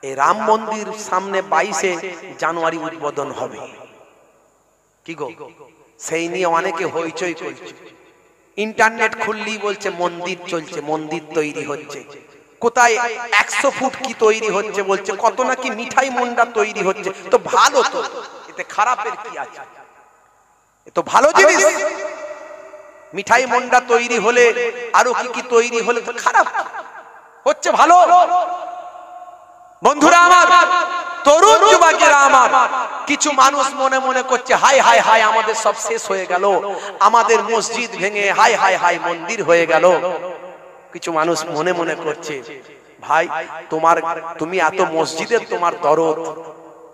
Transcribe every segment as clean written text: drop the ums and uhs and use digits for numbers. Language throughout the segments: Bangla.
এই রাম মন্দির সামনে 22শে জানুয়ারি উদ্বোধন হবে, কি গো? সেই নিয়ে অনেকে হইচই করছে। ইন্টারনেট খুললেই বলছে মন্দির চলছে, মন্দির তৈরি হচ্ছে। কোথায় 100 ফুট কি তৈরি হচ্ছে বলছে, কত নাকি মিঠাই মন্ডা তৈরি হচ্ছে। তো ভালো, তো এতে খারাপের কি আছে? এ তো ভালো জিনিস। মিঠাই মন্ডা তৈরি হলে আরো কি কি তৈরি হলে তো খারাপ হচ্ছে, ভালো। বন্ধুরা আমার, তরুণ যুবকেরা আমার, কিছু মানুষ মনে মনে করছে হাই হাই হাই আমাদের সব শেষ হয়ে গেল, আমাদের মসজিদ ভেঙে হাই হাই হাই মন্দির হয়ে গেল। কিছু মানুষ মনে মনে করছে, ভাই তুমি এত মসজিদের তোমার দরদ,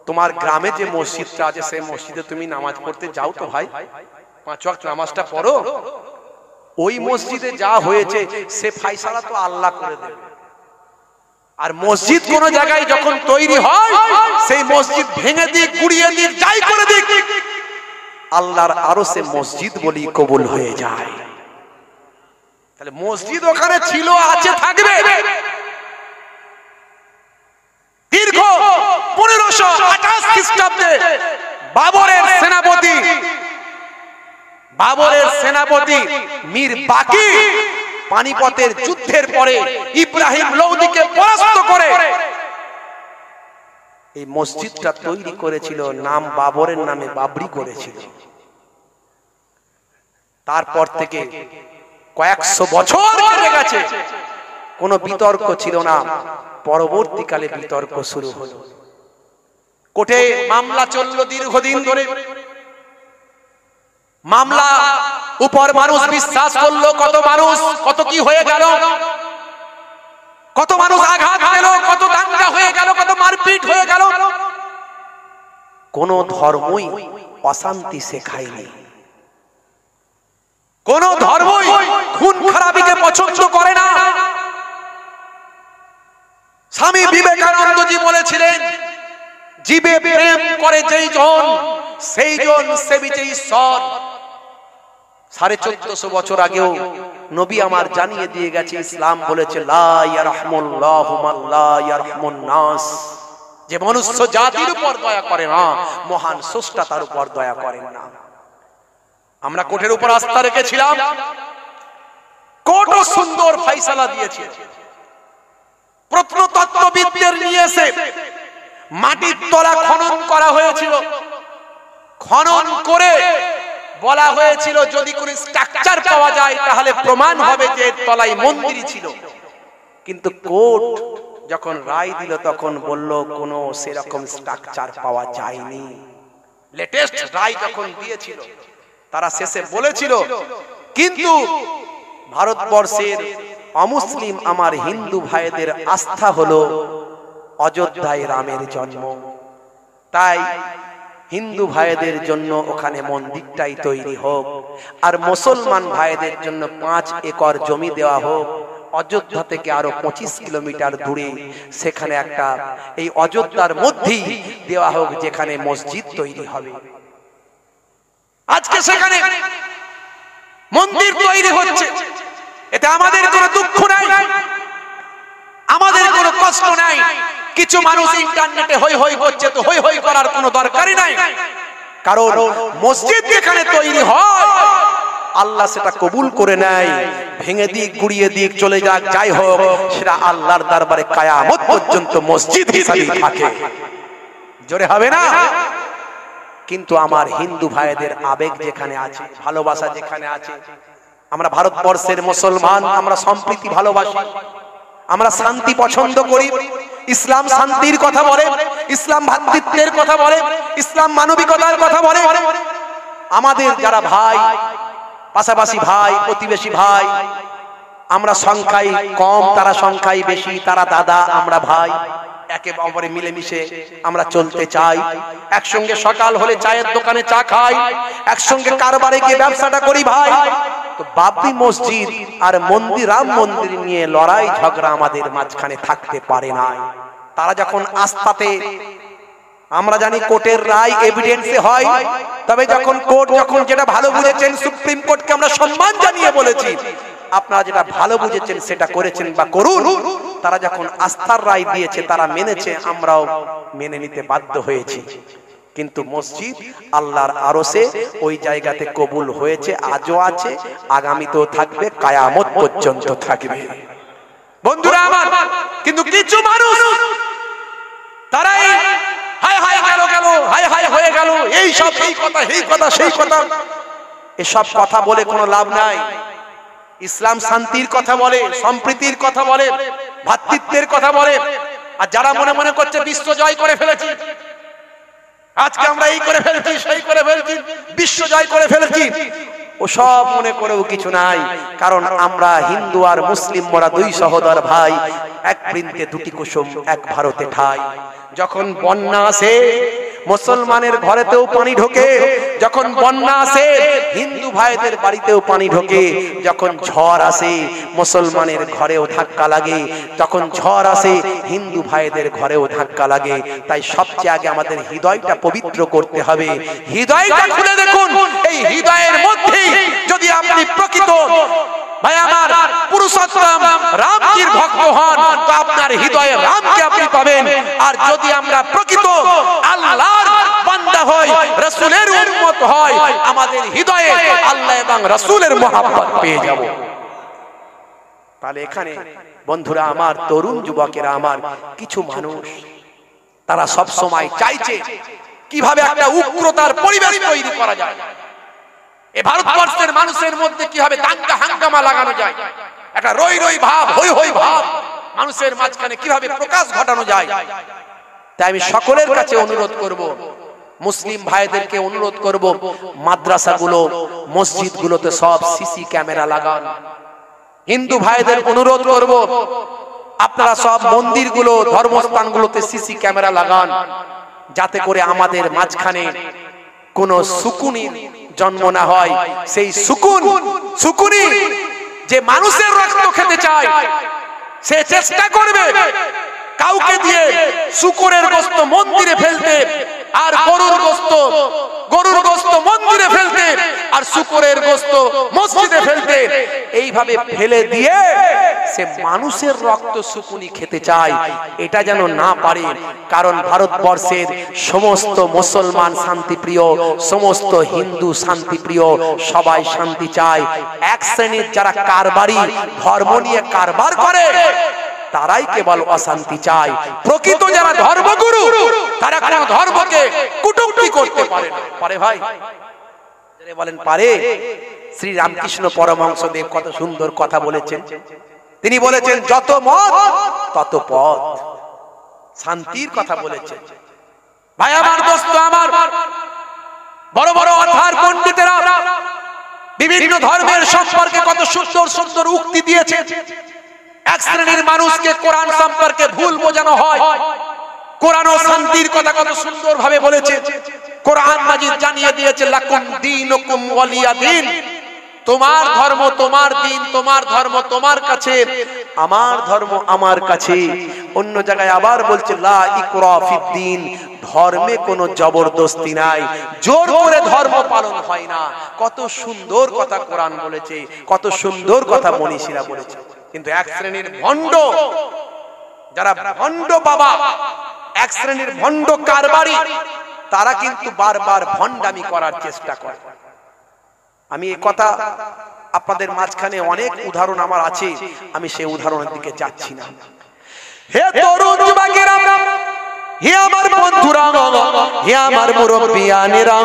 তোমার গ্রামে যে মসজিদটা আছে সেই মসজিদে তুমি নামাজ পড়তে যাও তো ভাই, 5 ওয়াক্ত নামাজটা পড়ো। ওই মসজিদে যা হয়েছে সে ফায়সালা তো আল্লাহ করে দেবে। আর মসজিদ কোন জায়গায় যখন তৈরি হয়, সেই মসজিদ ভেঙে দিক, গুড়িয়ে দিক, যাই করে দিক, আল্লাহর আরশে মসজিদ বলি কবুল হয়ে যায়। তাহলে মসজিদ ওখানে ছিল, আছে, থাকবে। দীর্ঘ 1528 খ্রিস্টাব্দে বাবরের সেনাপতি মীর বাকির পানিপথের যুদ্ধের পরে ইব্রাহিম লোদিকে পরাস্ত করে এই মসজিদটা তৈরি করেছিল, নাম বাবরের নামে বাবরি করেছিল। তারপর থেকে কয়েকশো বছর কেটে গেছে, কোনো বিতর্ক ছিল না। পরবর্তীকালে বিতর্ক শুরু হলো, কোর্টে মামলা চললো দীর্ঘদিন ধরে। মামলা উপর মানুষ বিশ্বাস করলো, কত মানুষ কত কি হয়ে গেল, কত মানুষ আঘাত পেল, কত দাঙ্গা হয়ে গেল, কত মারপিট হয়ে গেল। কোন ধর্মই অশান্তি শেখায়নি, কোন ধর্মই খুন খারাপিকে পছন্দ করে না। স্বামী বিবেকানন্দজি বলেছিলেন, জীবে প্রেম করে যেই জন, সেই জন সেবিছে ঈশ্বর। 1450 বছর আগেও নবী আমার জানিয়ে দিয়ে গেছে, ইসলাম বলেছে লা ইয়ারহামুল্লাহু মান লা ইয়ারহামুন নাস, যে মনুষ্য জাতির উপর দয়া করে না, মহান স্রষ্টা তার উপর দয়া করেন না। আমরা কোর্টের উপর আস্থা রেখেছিলাম, কোর্টও সুন্দর ফয়সালা দিয়েছে। প্রত্নতত্ত্ববিদদের নিয়ে এসে মাটির তলা খনন করা হয়েছিল, খনন করে বলা হয়েছিল যদি কোনো স্ট্রাকচার পাওয়া যায় তাহলে প্রমাণ হবে যে এর তলায় মন্দির ছিল। কিন্তু কোর্ট যখন রায় দিল তখন বলল কোনো সেরকম স্ট্রাকচার পাওয়া যায়নি। লেটেস্ট রায় যখন দিয়েছিল তারা শেষে বলেছিল, কিন্তু ভারতবর্ষের অমুসলিম আমার হিন্দু ভাইদের আস্থা হলো অযোধ্যায় রামের জন্ম, তাই হিন্দু ভাইদের জন্য ওখানে মন্দিরটাই তৈরি হোক, আর মুসলমান ভাইদের জন্য 5 একর জমি দেওয়া হোক অযোধ্যা থেকে আরো 25 কিলোমিটার দূরে, সেখানে একটা এই অযোধ্যার মধ্যেই দেওয়া হোক যেখানে মসজিদ তৈরি হবে। আজকে সেখানে মন্দির তৈরি হচ্ছে, এতে আমাদের কোনো দুঃখ নাই, আমাদের কোনো কষ্ট নাই। কিছু মানুষ ইন্টারনেটে হই হই করছে, তো হই হই করার কোনো দরকারই নাই, কারণ মসজিদ যেখানে তৈরি হয় আল্লাহ সেটা কবুল করে নেয়। ভেঙে দিক, গুড়িয়ে দিক, চলে যাক, যাই হোক, সেটা আল্লাহর দরবারে কিয়ামত পর্যন্ত মসজিদ হিসেবে থাকে। জোরে হবে না? কিন্তু আমার হিন্দু ভাইদের আবেগ যেখানে আছে, ভালোবাসা যেখানে আছে, আমরা ভারতবর্ষের মুসলমান, আমরা সম্প্রীতি ভালোবাসি, আমরা শান্তি পছন্দ করি। ইসলাম শান্তির কথা বলে, ইসলাম ভ্রাতৃত্বের কথা বলে, ইসলাম মানবিকতার কথা বলে। আমাদের যারা ভাই, পাশাপাশি ভাই, প্রতিবেশী ভাই, আমরা সংখ্যায় কম, তারা সংখ্যায় বেশি, তারা দাদা, আমরা ভাই, একে অপরে মিলেমিশে আমরা চলতে চাই। একসঙ্গে সকাল হলে চায়ের দোকানে চা খাই, একসঙ্গে কারবারে গিয়ে ব্যবসাটা করি ভাই। তো বাবরি মসজিদ আর মন্দির, রাম মন্দির নিয়ে লড়াই ঝগড়া আমাদের মাঝখানে থাকতে পারে না। তারা যখন আস্থাতে, আমরা জানি কোর্টের রায় এভিডেন্সে হয়, তবে যখন কোর্ট যখন যেটা ভালো বুঝেছেন, সুপ্রিম কোর্টকে আমরা সম্মান জানিয়ে বলেছি আপনারা যেটা ভালো বুঝেছেন সেটা করেছেন বা করুন, তারা যখন আস্থার রায় দিয়েছে, তারা মেনেছে, আমরাও মেনে নিতে বাধ্য হয়েছি। কিন্তু মসজিদ আল্লাহর আরশে ওই জায়গাতে কবুল হয়েছে, আজও আছে, আগামীতেও থাকবে, কিয়ামত পর্যন্ত থাকবে। বন্ধুরা আমার, কিন্তু কিছু মানুষ তারাই হায় হায় গেল গেল, হায় হায় হয়ে গেল, এই সব, এই কথা, এই কথা, সেই কথা, এসব কথা বলে কোনো লাভ নাই। ইসলাম শান্তির কথা বলে, সম্প্রীতির কথা বলে, ভ্রাতৃত্বের কথা বলে। আর যারা মনে মনে করছে বিশ্ব জয় করে ফেলেছি, আজকে আমরা এই করে ফেলেছি, সেই করে ফেলেছি, বিশ্ব জয় করে ফেলেছি, ও সব মনে করেও কিছু নাই। কারণ আমরা হিন্দু আর মুসলিম, মোরা দুই সহোদর ভাই, এক বৃন্তে দুটি কুসুম, এক ভারতে ঠাই। যখন বন্যা আসে মুসলমানের ঘরেতেও পানি ঢোকে, যখন বন্যা আসে হিন্দু ভাইদের বাড়িতেও পানি ঢোকে, যখন ঝড় আসে মুসলমানের ঘরেও ধাক্কা লাগে, যখন ঝড় আসে হিন্দু ভাইদের ঘরেও ধাক্কা লাগে। তাই সবচেয়ে আগে আমাদের হৃদয়টা পবিত্র করতে হবে। হৃদয়টা খুলে দেখুন, এই হৃদয়ের মধ্যেই যদি আপনি প্রকৃত ভাই আমার পুরুষোত্তম রামজির ভক্ত হন, তো আপনার হৃদয়ে রামকে আপনি পাবেন। আর যদি আমরা প্রকৃত আল্লাহর বান্দা হই, রাসূলের উম্মত হই, আমাদের হৃদয়ে আল্লাহ এবং রাসূলের মহব্বত পেয়ে যাব। তাহলে এখানে বন্ধুরা আমার, তরুণ যুবকেরা আমার, কিছু মানুষ তারা সব সময় চাইছে কিভাবে একটা উগ্রতার পরিবেশ তৈরি করা যায়, এই ভারতবর্ষের মানুষের মধ্যে কিভাবে দাঙ্গা হাঙ্গামা লাগানো যায়, একটা রই রই ভাব, হই হই ভাব মানুষের মাঝখানে কিভাবে প্রকাশ ঘটানো যায়। তাই আমি সকলের কাছে অনুরোধ করব, মুসলিম ভাইদেরকে অনুরোধ করব, মাদ্রাসাগুলো, মসজিদগুলোতে সব সিসি ক্যামেরা লাগান। হিন্দু ভাইদের অনুরোধ করব, আপনারা সব মন্দিরগুলো, ধর্মস্থানগুলোতে সিসি ক্যামেরা লাগান, যাতে করে আমাদের মাঝখানে কোন সুকুনির জন্ম না হয়। সেই সুকুনি যে মানুষের রক্ত খেতে চায়, সে চেষ্টা করবে কাউকে দিয়ে শুকরের গোশত মন্দিরে ফেলতে, আর গরুর গোশত মন্দিরে ফেলতে, আর শুকরের গোশত মসজিদে ফেলতে। এইভাবে ফেলে দিয়ে সে মানুষের রক্ত শুকুনি খেতে চায়, এটা যেন না পারে। কারণ ভারতবর্ষের সমস্ত মুসলমান শান্তিপ্রিয়, সমস্ত হিন্দু শান্তিপ্রিয়, সবাই শান্তি চায়। এক শ্রেণীর যারা কারবারি, ধর্ম নিয়ে কারবার করে, তারাই কেবল অশান্তি চায়। প্রকৃত যারা ধর্মগুরু, তারা কোন ধর্মকে কটূক্তি করতে পারে না। পারে ভাই? বলেন পারে? শ্রী রামকৃষ্ণ পরমহংসদেব কত সুন্দর কথা বলেছেন। তিনি বলেছেন, যত মত তত পথ। শান্তির কথা বলেছেন। ভাই আমার, দোস্ত আমার, বড় বড় অথার পণ্ডিতেরা বিভিন্ন ধর্মের সম্পর্কে কত সুন্দর সুন্দর উক্তি দিয়েছে। এক শ্রেণীর মানুষকে কোরআন সম্পর্কে ভুল বোঝানো হয়। কোরআন ও শান্তির কথা কত সুন্দর ভাবে বলেছে। কোরআন মাজিদ জানিয়ে দিয়েছে, লাকুম দীনুকুম ওয়ালিয়া দীন, তোমার ধর্ম তোমার দিন, তোমার ধর্ম তোমার কাছে, আমার ধর্ম আমার কাছে। অন্য জায়গায় আবার বলছে, লা ইকরা ফিদ্দীন, ধর্মে কোনো জবরদস্তি নাই, জোর করে ধর্ম পালন হয় না। কত সুন্দর কথা কোরআন বলেছে, কত সুন্দর কথা মনীষীরা বলেছে। কিন্তু এক শ্রেণীর ভণ্ড, যারা ভণ্ড বাবা, এক শ্রেণীর ভণ্ড কারবারি, তারা কিন্তু বারবার ভণ্ডামি করার চেষ্টা করে। আমি এই কথা আপনাদের মাঝখানে অনেক উদাহরণ আমার আছে, আমি সেই উদাহরণের দিকে যাচ্ছি না। হে তরুণ যুবকেরা, হে আমার বন্ধুরা, হে আমার মুরব্বিয়ানেরা,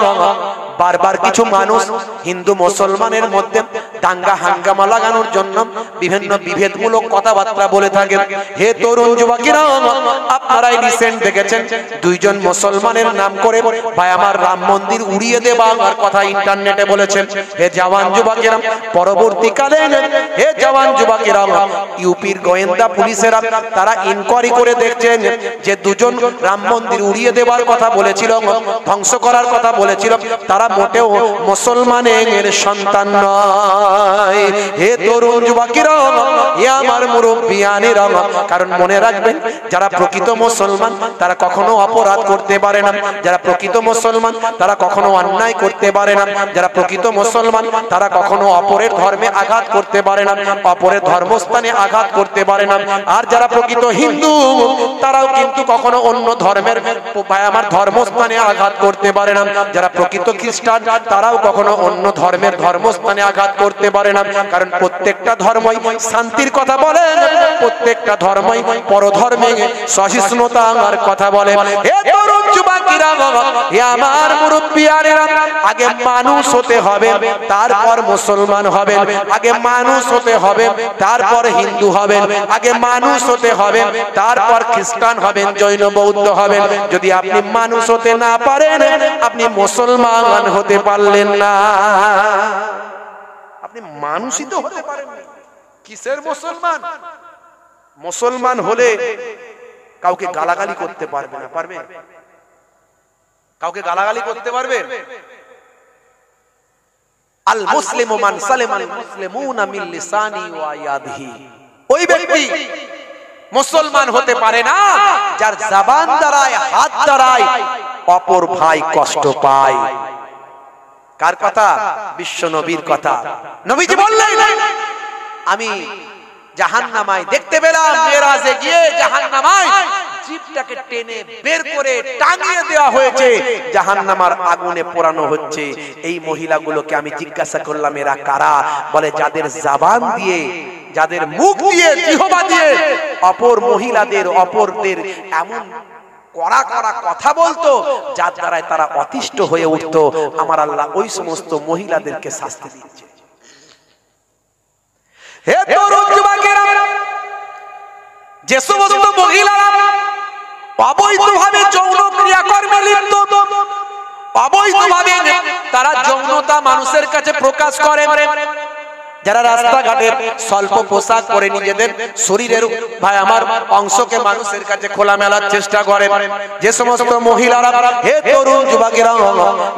বারবার কিছু মানুষ হিন্দু মুসলমানের মধ্যে দাঙ্গা হাঙ্গামা লাগানোর জন্য বিভিন্ন বিভেদমূলক কথাবার্তা বলে থাকেন। হে তরুণ যুবকেরা, আপনারাই রিসেন্ট দেখেছেন দুইজন মুসলমানের নাম করে ভাই আমার রাম মন্দির উড়িয়ে দেবার কথা ইন্টারনেটে বলেছেন। হে জওয়ান যুবকেরা, পরবর্তীকালে হে জওয়ান যুবকেরা, ইউপির গোয়েন্দা পুলিশেরা তারা ইনকোয়ারি করে দেখছেন যে দুজন রাম মন্দির উড়িয়ে দেবার কথা বলেছিল, ধ্বংস করার কথা বলেছিল, তারা মোটেও মুসলমানের সন্তান নয়। নয়। হে তরুণ যুবকেরা, হে আমার মুরব্বিয়ানেরা, কারণ মনে রাখবেন, যারা প্রকৃত মুসলমান তারা কখনো অপরাধ করতে পারে না, যারা প্রকৃত মুসলমান তারা কখনো অন্যায় করতে পারে না, যারা প্রকৃত মুসলমান তারা কখনো অপরের ধর্মে আঘাত করতে পারে না, অপরের ধর্মস্থানে আঘাত করতে পারে না। আর যারা প্রকৃত হিন্দু তারাও কিন্তু কখনো অন্য ধর্মের আমার ধর্মস্থানে আঘাত করতে পারে না। যারা প্রকৃত খ্রিস্টান তারাও কখনো অন্য ধর্মের ধর্মস্থানে আঘাত করতে পারে না, কারণ প্রত্যেকটা ধর্মই শান্তির কথা বলে, প্রত্যেকটা ধর্মই পরধর্মে সহিষ্ণুতার কথা বলে। হে তরুণ যুবকেরা, হে আমার মুরব্বিয়ানেরা, আগে মানুষ হতে হবে তারপর মুসলমান হবেন, আগে মানুষ হতে হবে তারপর হিন্দু হবেন, আগে মানুষ হতে হবে তারপর খ্রিস্টান হবেন, জৈন বৌদ্ধ হবেন। যদি আপনি মানুষ হতে না পারেন আপনি মুসলমান হতে পারলেন না। আপনি মানুষই তো হতে পারেন না, কিসের মুসলমান? মুসলমান হলে কাউকে গালাগালি করতে পারবে না, পারবে? কাউকে গালাগালি করতে পারবে? আল মুসলিমু মান সালিমাল মুসলিমুনা মিন লিসানি ওয়া ইয়াদিহি, ওই ব্যক্তি মুসলমান হতে পারে না যার জবান দ্বারায় হাত দ্বারায় অপর ভাই কষ্ট পায়। কার কথা? বিশ্ব নবীর কথা। নবীজি বললেন, আমি জাহান্নামায় দেখতে পেলাম, মেরাজে গিয়ে জাহান্নামায় জিভটাকে টেনে বের করে টাঙিয়ে দেওয়া হয়েছে, জাহান্নামার আগুনে পোড়ানো হচ্ছে। এই মহিলাগুলোকে আমি জিজ্ঞাসা করলাম, এরা কারা? বলে, যাদের জবান দিয়ে, যাদের মুখ দিয়ে, জিহ্বা দিয়ে অপর মহিলাদের, অপরদের এমন কড়া কড়া কথা বলতো যার দ্বারা তারা অতিষ্ঠ হয়ে উঠতো। আমার আল্লাহ ওই সমস্ত মহিলাদেরকে শাস্তি দিচ্ছে। হে তরুণ যুবকেরা, যে সমস্ত মহিলারা অবৈধভাবে যৌন ক্রিয়াকর্মে লিপ্ত, অবৈধভাবে তারা যৌনতা মানুষের কাছে প্রকাশ করে, যারা রাস্তাঘাটে স্বল্প পোশাক পরে নিজেদের শরীরের ভাই আমার অংশকে মানুষের কাছে খোলা মেলার চেষ্টা করে, যে সমস্ত মহিলারা, হে তরুণ যুবকেরা,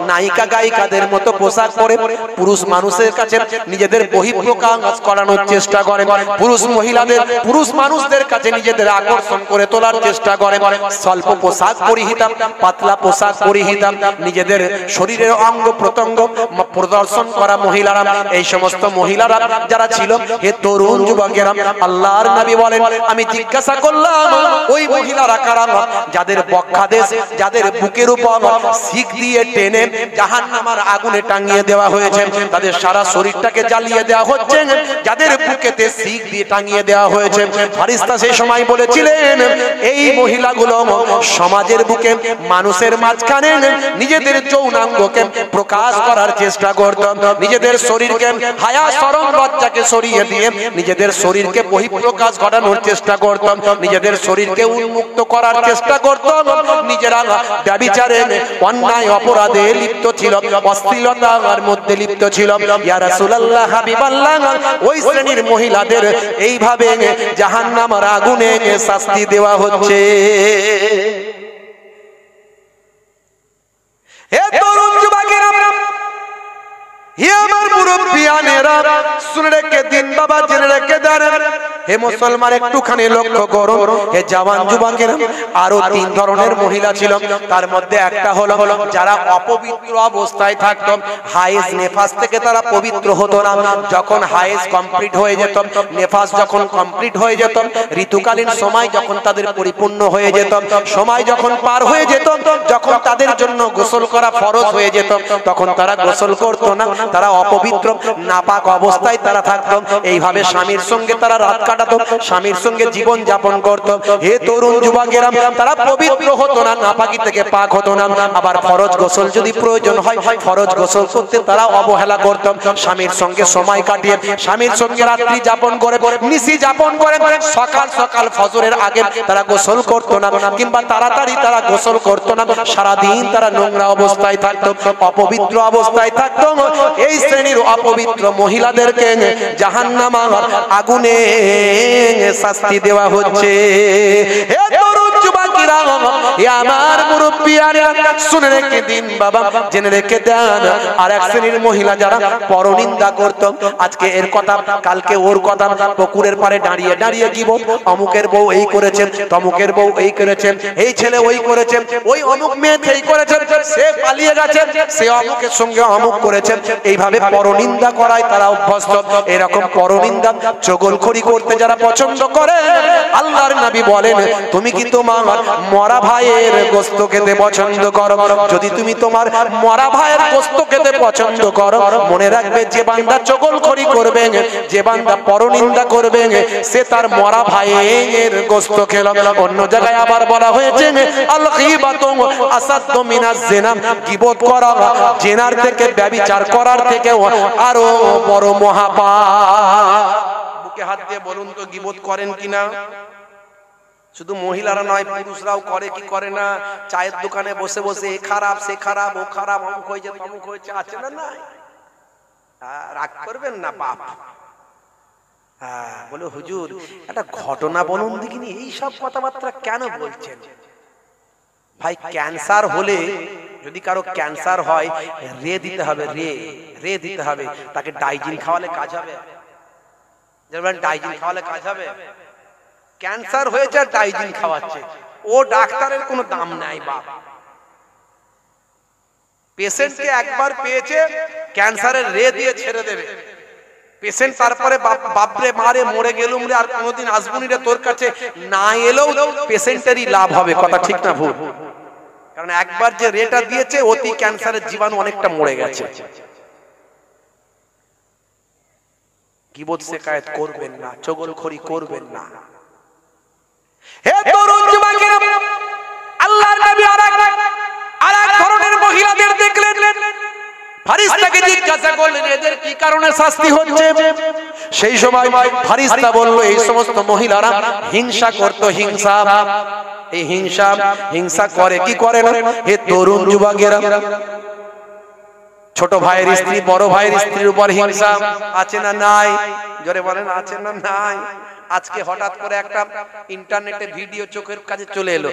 নায়িকা গায়িকাদের মতো পোশাক পরে পুরুষ মানুষের কাছে নিজেদের বহিঃপ্রকাশ করানোর চেষ্টা করে, পুরুষ মহিলাদের, পুরুষ মানুষদের কাছে নিজেদের আকর্ষণ করে তোলার চেষ্টা করে, স্বল্প পোশাক পরিহিতাম, পাতলা পোশাক পরিহিতাম, নিজেদের শরীরের অঙ্গ প্রত্যঙ্গ প্রদর্শন করা মহিলারা, এই সমস্ত মহিলারা যারা ছিল, হে তরুণ যুবকেরা, আল্লাহর নবী বলেন, আমি জিজ্ঞাসা করলাম ওই মহিলারা কারা? যাদের বক্ষাদেশ, যাদের বুকের উপর শিক দিয়ে টেনে জাহান্নামের আগুনে টাঙিয়ে দেওয়া হয়েছে, তাদের সারা শরীরটাকে জ্বালিয়ে দেওয়া হচ্ছে, যাদের বুকেতে শিক দিয়ে টাঙিয়ে দেওয়া হয়েছে। ফেরেশতা সেই সময় বলেছিলেন, এই মহিলাগুলো সমাজের বুকে মানুষের মাঝখানে নিজেদের যৌনাঙ্গকে প্রকাশ করার চেষ্টা করত, নিজেদের শরীরকে হায়া শরম লজ্জাকে সরিয়ে দিয়ে নিজেদের শরীরকে বহিঃপ্রকাশ ঘটানোর চেষ্টা করত, নিজেদের শরীরকে উন্মুক্ত করার চেষ্টা করত, নিজেরা ব্যভিচারে, অন্যায় অপরাধে লিপ্ত ছিল, অশ্লীলতার মধ্যে লিপ্ত ছিল। ইয়া রাসূলুল্লাহ, হাবিবাল্লাহ, ওই শ্রেণীর মহিলাদের এইভাবে জাহান্নামের আগুনে শাস্তি দেওয়া হচ্ছে। হে তরুণ যুবকেরা, হে আমার মুরব্বিয়ানেরা, শুনে রেখে দিন বাবা, জেনে রেখে দেন। হে মুসলমান, একটুখানি লক্ষ্য করো, হে জওয়ান যুবকেরা, আরো তিন ধরনের মহিলা ছিল। তার মধ্যে একটা হলো যারা অপবিত্র অবস্থায় থাকতো, হায়েজ নেফাস থেকে তারা পবিত্র হতো না। যখন হায়েজ কমপ্লিট হয়ে যেত, নেফাস যখন কমপ্লিট হয়ে যেত, ঋতুকালীন সময় যখন তাদের পরিপূর্ণ হয়ে যেত, সময় যখন পার হয়ে যেত, যখন তাদের জন্য গোসল করা ফরজ হয়ে যেত, তখন তারা গোসল করতো না, তারা অপবিত্র নাপাক অবস্থায় তারা থাকতো। এইভাবে স্বামীর সঙ্গে তারা রাত কাটাতো, স্বামীর সঙ্গে জীবন যাপন করতো। হে তরুণ যুবকেরা, তারা পবিত্র হতো না, নাপাকি থেকে পাক হতো না। আবার ফরজ গোসল যদি প্রয়োজন হয়, ফরজ গোসল করতে তারা অবহেলা করতো। স্বামীর সঙ্গে সময় কাটিয়ে, স্বামীর সঙ্গে রাত্রি যাপন করে, নিশি যাপন করে, সকাল সকাল ফজরের আগে তারা গোসল করতো না, কিংবা তাড়াতাড়ি তারা গোসল করতো না। সারাদিন তারা নোংরা অবস্থায় থাকতো, অপবিত্র অবস্থায় থাকতো। এই শ্রেণীর অপবিত্র মহিলাদেরকে জাহান্নামের আগুনে শাস্তি দেওয়া হচ্ছে। হে তরুণ যুবকেরা, হে আমার মুরব্বিয়ারা শুনে রেখে দিন বাবা, জেনে রেখে দেন। আর এক শ্রেণীর মহিলা যারা পরনিন্দা করত, আজকে এর কথা কালকে ওর কথা, পুকুরের পাড়ে দাঁড়িয়ে দাঁড়িয়ে গিবত, অমুকের বউ এই করেছে, তমুকের বউ এই করেছে, এই ছেলে ওই করেছে, ওই অমুক মেয়ে এই করেছে, সে পালিয়ে গেছে, সে অমুকের সঙ্গে অমুক করেছে, এইভাবে পরনিন্দা করায় তারা অভ্যস্ত। এরকম পরনিন্দা চগলখড়ি করতে যারা পছন্দ করে, আল্লাহর নবী বলেন তুমি কি তোমার মরা ভাইয়ের গোশত খেতে পছন্দ করো? যদি তুমি তোমার মরা ভাইয়ের গোশত খেতে পছন্দ করো, মনে রাখবে যে বান্দা চগলখড়ি করবে, যে বান্দা পরনিন্দা করবে, সে তার মরা ভাইয়ের গোশত খেলো। অন্য জায়গায় আবার বলা হয়েছে আল গীবাতু আসাদ্দু মিনাজ জিনা, গীবত করা জিনার থেকে, ব্যভিচার করার থেকে আরো বড় মহাপাপ। বুকে হাত দিয়ে বলুন তো গীবত করেন কিনা? শুধু মহিলারা নয়, পুরুষরাও করে কি করে না? চায়ের দোকানে বসে বসে এ খারাপ সে খারাপ, ও খারাপ, অমুক হয়েছে তমুক হয়েছে, আছে না? নাই? রাগ করবেন না বাপ। বলে হুজুর একটা ঘটনা বলুন দেখিনি, এই সব কথাবার্তা কেন বলছেন? ভাই ক্যান্সার হলে, যদি কারো ক্যান্সার হয়, রে দিতে হবে, রে দিতে হবে। তাকে ডাইজিন খাওয়ালে কাজ হবে? ডাইজিন খাওয়ালে কাজ হবে? ক্যান্সার হয়েছে আর ডাইজিন খাওয়াচ্ছে, ও ডাক্তারের কোনো দাম নাই বাপ। পেশেন্টকে একবার পেয়েছে, ক্যান্সারের রে দিয়ে ছেড়ে দেবে পেশেন্ট, তারপরে বাপরে মারে মরে গেলুম রে, আর কোনোদিন আসবুনি রে তোর কাছে, না এলেও পেশেন্টেরই লাভ হবে। কথা ঠিক না ভুল? কারণ একবার যে রেটা দিয়েছে, অতি ক্যান্সারের জীবাণু অনেকটা মরে গেছে। গীবত শিকায়েত করবেন না, চগলখড়ি করবেন না। হে তরুণ যুবকেরা, আল্লাহর নবী আরেক ধরনের মহিলাদের দেখলেন, ফারিস্তাকে জিজ্ঞাসা করলেন এদের কি কারণে শাস্তি হচ্ছে? সেই সময় ফারিস্তা বলল এই সমস্ত মহিলারা হিংসা করত, হিংসা। এই হিংসা করে কি করে না? হে তরুণ যুবকেরা, ছোট ভাইয়ের স্ত্রী বড় ভাইয়ের স্ত্রীর উপর হিংসা আছে না নাই? জোরে বলেন, আছে না নাই? আজকে হঠাৎ করে একটা ইন্টারনেটে ভিডিও চোখের কাছে চলে এলো,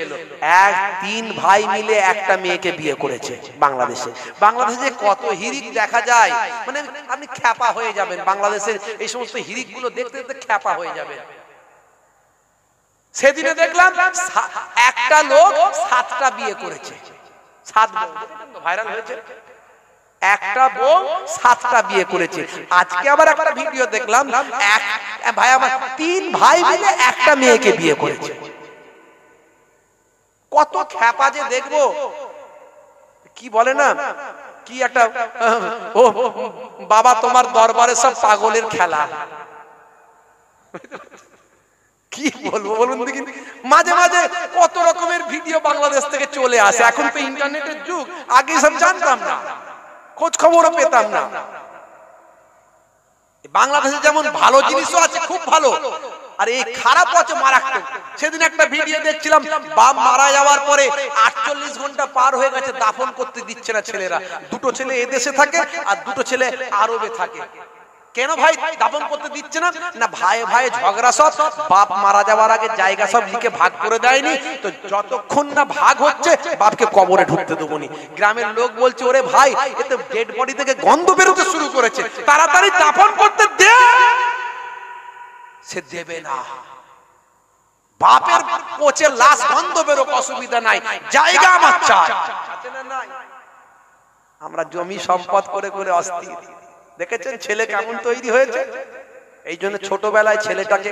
তিন ভাই মিলে একটা মেয়েকে বিয়ে করেছে বাংলাদেশে। বাংলাদেশে কত হিরিক দেখা যায়, মানে আপনি খ্যাপা হয়ে যাবেন। বাংলাদেশের এই সমস্ত হিরিক গুলো দেখতে দেখতে খ্যাপা হয়ে যাবে। সেদিনে দেখলাম একটা লোক 7টা বিয়ে করেছে, 7 ভাইরাল হয়েছে, একটা বউ 7টা বিয়ে করেছে। আজকে আবার একটা ভিডিও দেখলাম, ভাই আমার 3 ভাই মিলে একটা মেয়েকে বিয়ে করেছে। কত খ্যাপা যে দেখবো, কি বলে না, কি একটা ও বাবা তোমার দরবারে সব পাগলের খেলা। কি বলবো বলুন দেখি, মাঝে মাঝে কত রকমের ভিডিও বাংলাদেশ থেকে চলে আসে। এখন তো ইন্টারনেটের যুগ, আগে সব জানতাম না, খোঁজ খবরও পেতাম না। বাংলাদেশে যেমন ভালো জিনিসও আছে, খুব ভালো, আর এই খারাপ আছে মারাত্মক। সেদিন একটা ভিডিও দেখছিলাম, বাপ মারা যাওয়ার পরে 48 ঘন্টা পার হয়ে গেছে, দাফন করতে দিচ্ছে না ছেলেরা। 2টো ছেলে এদেশে থাকে আর 2টো ছেলে আরবে থাকে। কেন ভাই দাফন করতে দিচ্ছে না? না ভাই ভাই ঝগড়া, সব বাপ মারা যাওয়ার আগে জায়গা সব লিখে ভাগ করে দেয়নি তো, যতক্ষণ না ভাগ হচ্ছে বাপকে কবরে ঢুকতে দেবো নি। গ্রামের লোক বলছে ওরে ভাই এ তো ডেড বডি থেকে গন্ধ বেরোতে শুরু করেছে, তাড়াতাড়ি দাফন করতে দে। সে দেবে না, বাপের পচে লাশ গন্ধ বেরোক অসুবিধা নাই, জায়গা আমার চাই। আমরা জমি সম্পদ করে করে অস্থির। দেখেছেন ছেলে কেমন তৈরি হয়েছে? এই জন্য ছোটবেলায় ছেলেটাকে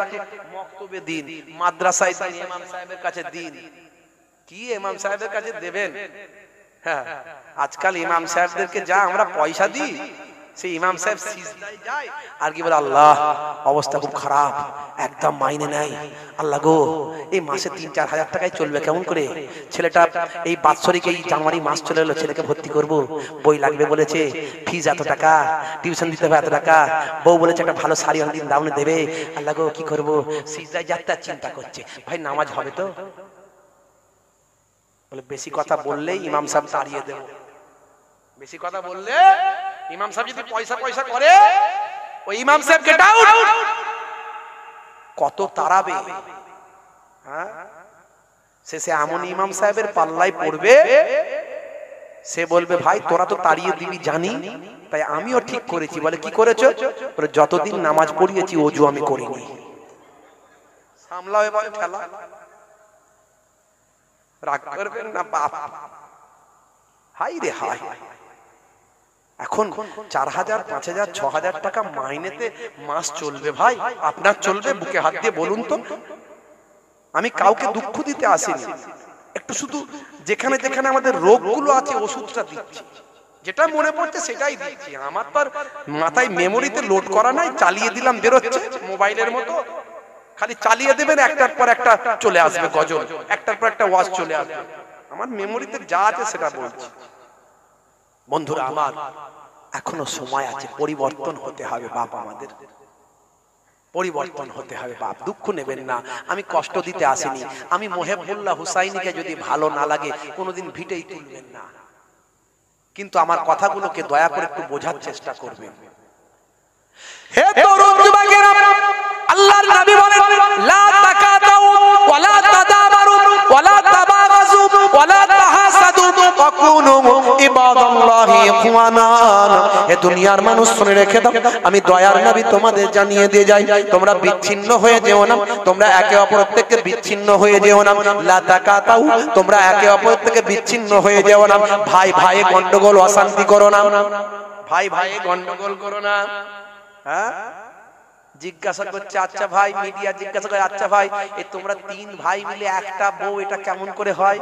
মক্তবে দিন, মাদ্রাসায় দিন, ইমাম সাহেবের কাছে দিন। কি ইমাম সাহেবের কাছে দেবেন? হ্যাঁ, আজকাল ইমাম সাহেবদেরকে যা আমরা পয়সা দিই, সেই ইমাম সাহেব সিজদায় যায় আর কি বলে, আল্লাহ অবস্থা খুব খারাপ, একদম মাইনে নাই, আল্লাহ গো এই মাসে 3-4 হাজার টাকায় চলবে কেমন করে? ছেলেটা এই বাৎসরিক এই জানুয়ারি মাস চলে এলো, ছেলেকে ভর্তি করব, বই লাগবে বলেছে, ফিজ এত টাকা, টিউশন দিতে হবে এত টাকা, বউ বলেছে একটা ভালো শাড়ি অনেকদিন দাউনে দেবে, আল্লাহ গো কি করবো? সিজদায় যাত্রা চিন্তা করছে। ভাই নামাজ হবে তো? বলে বেশি কথা বললেই ইমাম সাহেব তাড়িয়ে দেব। বেশি কথা বললে ইমাম সাহেব যদি পয়সা পয়সা করে, ওই ইমাম সাহেব গেট আউট। কত তাড়াবে? হ্যাঁ, শেষে এমন ইমাম সাহেবের পাল্লায় পড়বে, সে বলবে ভাই তোরা তো তাড়িয়ে দিবি জানি, তাই আমিও ঠিক করেছি। বলে কি করেছো? বলে যতদিন নামাজ পড়িয়েছি ওযু আমি করিনি। সামলাও এবার ঠেলা, রাগ করবেন না বাপ। হাই রে হাই, এখন 4000, 5000, 6000 টাকা মাইনেতে মাস চলবে ভাই, আপনার চলবে? বুকে হাত দিয়ে বলুন তো। আমি কাউকে দুঃখ দিতে আসিনি, একটু শুধু যেখানে যেখানে আমাদের রোগগুলো আছে ওষুধটা দিচ্ছি, যেটা মনে পড়ছে সেটাই দিচ্ছি। আমার তো আর মাথায় মেমোরিতে লোড করা নাই, চালিয়ে দিলাম বেরোচ্ছে মোবাইলের মতো। খালি চালিয়ে দেবেন, একটার পর একটা চলে আসবে গজল, একটার পর একটা ওয়াজ চলে আসবে। আমার মেমোরিতে যা আছে সেটা বলছি। বন্ধুরা আমার, এখনো সময় আছে, পরিবর্তন হতে হবে বাপ, আমাদের পরিবর্তন হতে হবে বাপ। দুঃখ নেবেন না, আমি কষ্ট দিতে আসিনি। আমি মোহেবুল্লাহ হুসাইনিকে যদি ভালো না লাগে কোনোদিন ভিটেই তুলবেন না, কিন্তু আমার কথাগুলোকে দয়া করে একটু বোঝার চেষ্টা করবেন। হে তরুণ যুবকেরা, আল্লাহর নবী বলেন লা তাকাতাউ ওয়ালা তাদাবারু ওয়ালা তাবাগাজু ওয়ালা তাহাসাদু ওয়াকুনু ইবাদাল্লাহি ইখওয়ানান। হে দুনিয়ার মানুষ শুনে রেখে দাও, আমি দয়ার নবী তোমাদের জানিয়ে দিয়ে যাই, তোমরা বিচ্ছিন্ন হয়ে যেও না, তোমরা একে অপরের থেকে বিচ্ছিন্ন হয়ে যেও না। লা তাকাতাউ, তোমরা একে অপরের থেকে বিচ্ছিন্ন হয়ে যেও না। ভাই ভাই গন্ডগোল অশান্তি করো না, ভাই ভাই গন্ডগোল করো না। হ্যাঁ, জিজ্ঞাসা করছে আচ্ছা ভাই, মিডিয়া জিজ্ঞাসা করে আচ্ছা ভাই, এই তোমরা 3 ভাই মিলে একটা বউ, এটা কেমন করে হয়?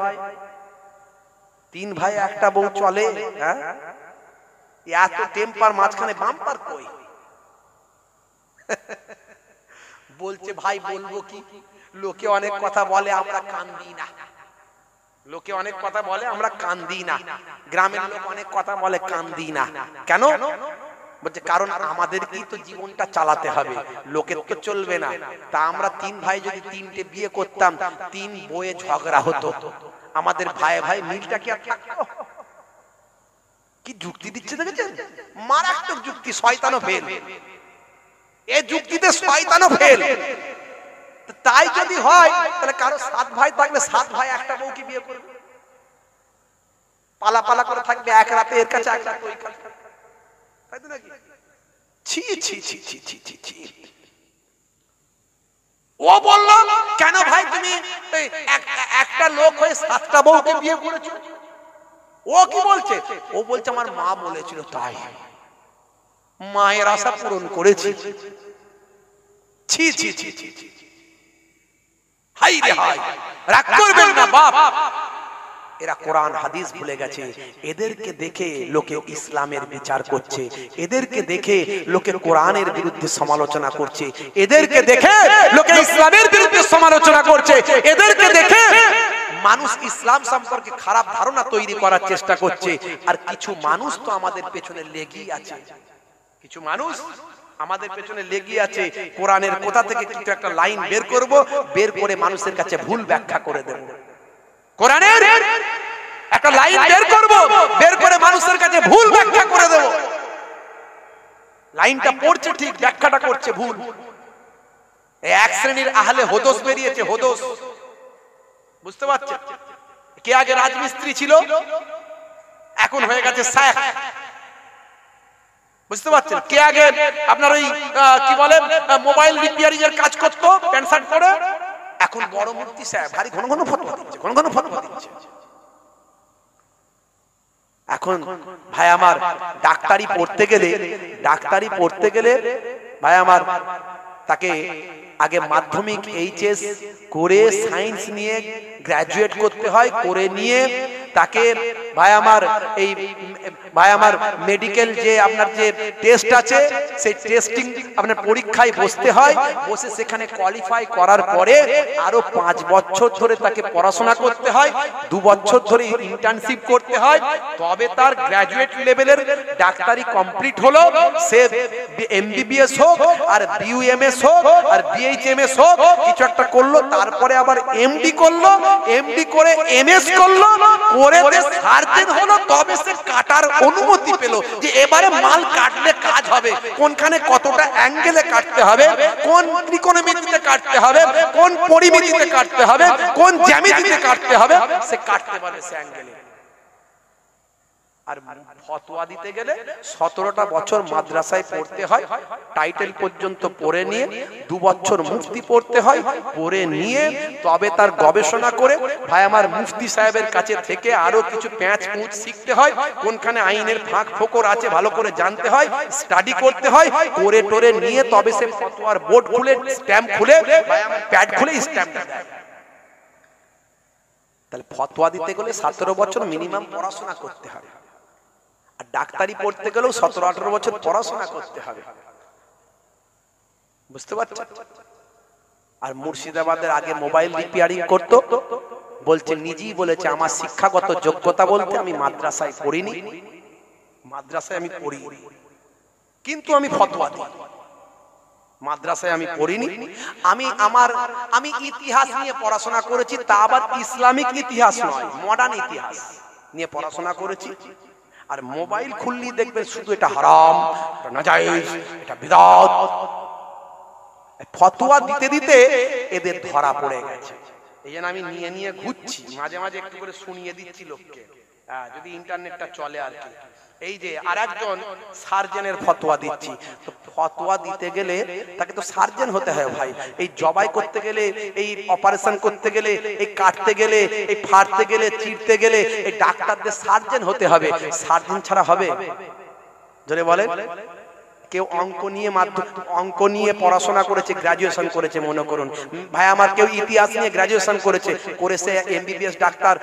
3 ভাই একটা বউ চলে? হ্যাঁ, এত টেম্পার, মাঝখানে বাম্পার কই? বলছে ভাই বলবো কি, লোকে অনেক কথা বলে আমরা কান দিই না, লোকে অনেক কথা বলে আমরা কান দিই না, গ্রামের লোক অনেক কথা বলে কান দিই না। কেন? বলছে কারণ আমাদেরকেই তো জীবনটা চালাতে হবে, লোকের তো চলবে না। তা আমরা 3 ভাই যদি 3টে বিয়ে করতাম, 3 বউয়ে ঝগড়া হতো, আমাদের ভাই ভাই মিলটা কি আর থাকতো? কি যুক্তি দিচ্ছে দেখেছেন? মারাত্মক যুক্তি, শয়তানও ফেল, এই যুক্তিতে শয়তানও ফেল। তাই যদি হয় তাহলে কারো 7 ভাই থাকলে 7 ভাই একটা বউকে বিয়ে করবে, পালা পালা করে থাকবে, এক রাতে এর কাছে এক রাতে ওই কাছে, তাই তো নাকি? ছি ছি ছি ছি ছি ছি ছি। ও বলল কেন ভাই তুমি একটা লোক হয়ে 7টা বউকে বিয়ে করেছো? ও কি বলছে? ও বলছে আমার মা বলেছিল তাই, মায়ের আশা পূরণ করেছি। ছি ছি ছি ছি ছি, হাই রে হাই, রাগ করবেন না বাপ। এরা কোরআন হাদিস ভুলে গেছে, এদেরকে দেখে লোকে ইসলামের বিচার করছে, এদেরকে দেখে লোকে কোরআনের বিরুদ্ধে সমালোচনা করছে, এদেরকে দেখে লোকে ইসলামের বিরুদ্ধে সমালোচনা করছে, এদেরকে দেখে মানুষ ইসলাম সম্পর্কে খারাপ ধারণা তৈরি করার চেষ্টা করছে। আর কিছু মানুষ তো আমাদের পেছনে লেগেই আছে, কিছু মানুষ আমাদের পেছনে লেগে আছে। কোরআনের কোথা থেকে কিছু একটা লাইন বের করব, বের করে মানুষের কাছে ভুল ব্যাখ্যা করে দেব। কোরআনের একটা লাইন বের করব, বের করে মানুষের কাছে ভুল ব্যাখ্যা করে দেব। লাইনটা পড়ছে ঠিক, ব্যাখ্যাটা করছে ভুল। এক শ্রেণীর আহলে হোদস বেরিয়েছে, হোদস, বুঝতে পারছেন? কে আগে রাজমিস্ত্রি ছিল, এখন হয়ে গেছে শেখ, বুঝতে পারছেন? কে আগে আপনার ওই কি বলে মোবাইল রিপেয়ারিং এর কাজ করতো প্যান্ট শার্ট পরে, এখন বড় মুফতি সাহেব, ভারী ঘন ঘন ফতোয়া দিচ্ছে, ঘন ঘন ফতোয়া দিচ্ছে। এখন ভাই আমার ডাক্তারি পড়তে গেলে ভাই আমার তাকে আগে মাধ্যমিক এইচএস করে সায়েন্স নিয়ে গ্রাজুয়েট করতে হয়, করে নিয়ে তাকে ভাই আমার মেডিকেল যে আপনার যে টেস্ট আছে সেই টেস্টিং আপনার পরীক্ষায় বসতে হয়, বসে সেখানে কোয়ালিফাই করার পরে আরো 5 বছর ধরে তাকে পড়াশোনা করতে হয়, 2 বছর ধরে ইন্টার্নশিপ করতে হয়, তবে তার গ্রাজুয়েট লেভেলের ডাক্তারি কমপ্লিট হলো। সে এমবিবিএস হোক আর বিইউএমএস হোক আর বিএ বিএইচএমএস হোক কিছু একটা করলো, তারপরে আবার এমডি করলো, এমডি করে এমএস করলো, করে সার্জন হলো, তবে সে কাটার অনুমতি পেল যে এবারে মাল কাটলে কাজ হবে, কোনখানে কতটা অ্যাঙ্গেলে কাটতে হবে, কোন ত্রিকোণমিতিতে কাটতে হবে, কোন পরিমিতিতে কাটতে হবে, কোন জ্যামিতিতে কাটতে হবে, সে কাটতে পারে সে অ্যাঙ্গেলে। আর ফতোয়া দিতে গেলে 17টা বছর মাদ্রাসায় পড়তে হয়, টাইটেল পর্যন্ত পড়ে নিয়ে 2 বছর মুফতি পড়তে হয়, পড়ে নিয়ে তবে তার গবেষণা করে ভাই আমার মুফতি সাহেবের কাছে থেকে আরো কিছু প্যাঁচ পুঁচ শিখতে হয়, কোনখানে আইনের ফাঁক ফোকর আছে ভালো করে জানতে হয়, স্টাডি করতে হয়, করে টোরে নিয়ে তবে সে ফতোয়ার বোর্ড খুলে স্ট্যাম্প খুলে ভাই আমার প্যাড খুলে স্ট্যাম্পটা দেয়। তাহলে ফতোয়া দিতে গেলে 17 বছর মিনিমাম পড়াশোনা করতে হবে, আর ডাক্তারি পড়তে গেলেও 17-18 বছর পড়াশোনা করতে হবে, বুঝতে পারছেন? আর মুর্শিদাবাদের আগে মোবাইল রিপেয়ারিং করতো, বলছে নিজেই বলেছে আমার শিক্ষাগত যোগ্যতা বলতে আমি মাদ্রাসায় পড়িনি, মাদ্রাসায় আমি পড়ি কিন্তু আমি ফতোয়া দিই, মাদ্রাসায় আমি পড়িনি, আমি ইতিহাস নিয়ে পড়াশোনা করেছি, তা আবার ইসলামিক ইতিহাস নয়, মডার্ন ইতিহাস নিয়ে পড়াশোনা করেছি। আর মোবাইল খুললি দেখবেন শুধু এটা হারাম, এটা নাজায়েজ, এটা বিদআত। ফতোয়া দিতে দিতে এদের ধরা পড়ে গেছে, এই জন্য আমি নিয়ে নিয়ে ঘুরছি, মাঝে মাঝে একটু করে শুনিয়ে দিচ্ছি লোককে, যদি ইন্টারনেটটা চলে আর কি। এই যে আরেকজন সার্জনের ফতোয়া দিচ্ছি, তো ফতোয়া দিতে গেলে তাকে তো সার্জন হতে হয় ভাই, এই জবাই করতে গেলে, এই অপারেশন করতে গেলে, এই কাটতে গেলে, এই ফাড়তে গেলে, চিরতে গেলে এই ডাক্তারদের সার্জন হতে হবে, সার্জন ছাড়া হবে? জোরে বলেন। কেউ অঙ্ক নিয়ে পড়াশোনা করেছে, গ্রাজুয়েশন করেছে মনে করুন ভাই আমার, কেউ ইতিহাস নিয়ে গ্রাজুয়েশন করেছে, করেছে এমবিবিএস ডাক্তার,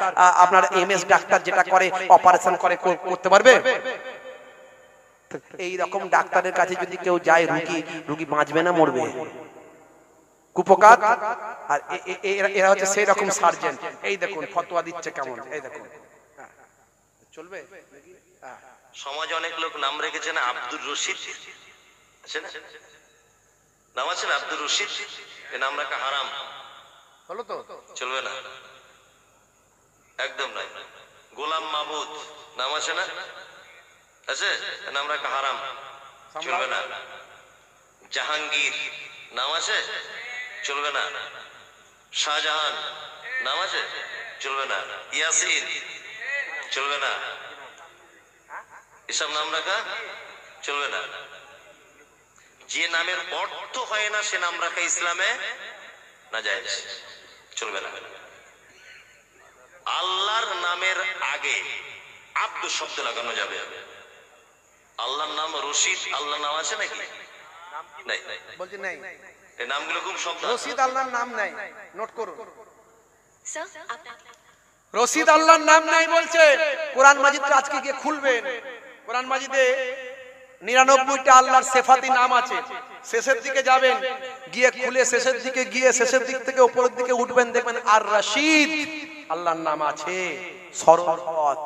আপনার এমএস ডাক্তার যেটা করে অপারেশন করে, করতে পারবে? এই রকম ডাক্তারের কাছে যদি কেউ যায়, রুগী বাঁচবে না মরবে? কুপকাত। আর এরা হচ্ছে সেই রকম সার্জন। এই দেখুন ফতোয়া দিচ্ছে কেমন, এই দেখুন, চলবে? সমাজে অনেক লোক নাম রেখেছেন আব্দুর রশিদ, আছে না? নাম আছে না আব্দুর রশিদ, এই নাম রাখা হারাম, হলো তো? চলবে না, একদম নাই। গোলাম মাহমুদ নাম আছে না? আছে, নাম রাখা হারাম, চলবে না। জাহাঙ্গীর নাম আছে, চলবে না। শাহজাহান নাম আছে, চলবে না। ইয়াসিন চলবে না, এসব নাম রাখা চলবে না। যে নামের অর্থ হয় না সে নাম রাখা ইসলামে নাজায়েজ, চলবে না। আল্লাহর নামের আগে আব্দ শব্দ লাগানো যাবে। আল্লাহর নাম রশিদ, আল্লাহর নাম আছে নাকি? নাই, বলছি নাই। এই নামগুলো খুব শব্দ, রশিদ আল্লাহর নাম নাই, নোট করুন। রশিদ আল্লাহর নাম নাই বলছে। কোরআন মাজিদটা আজকে গিয়ে খুলবেন, কোরআন মাজিদে 99টা আল্লাহর সিফাতি নাম আছে, শেষের দিকে যাবেন, গিয়ে খুলে শেষের দিকে গিয়ে শেষের দিক থেকে উপরের দিকে উঠবেন, দেখবেন আর রশিদ আল্লাহর নাম আছে, সরল পথ,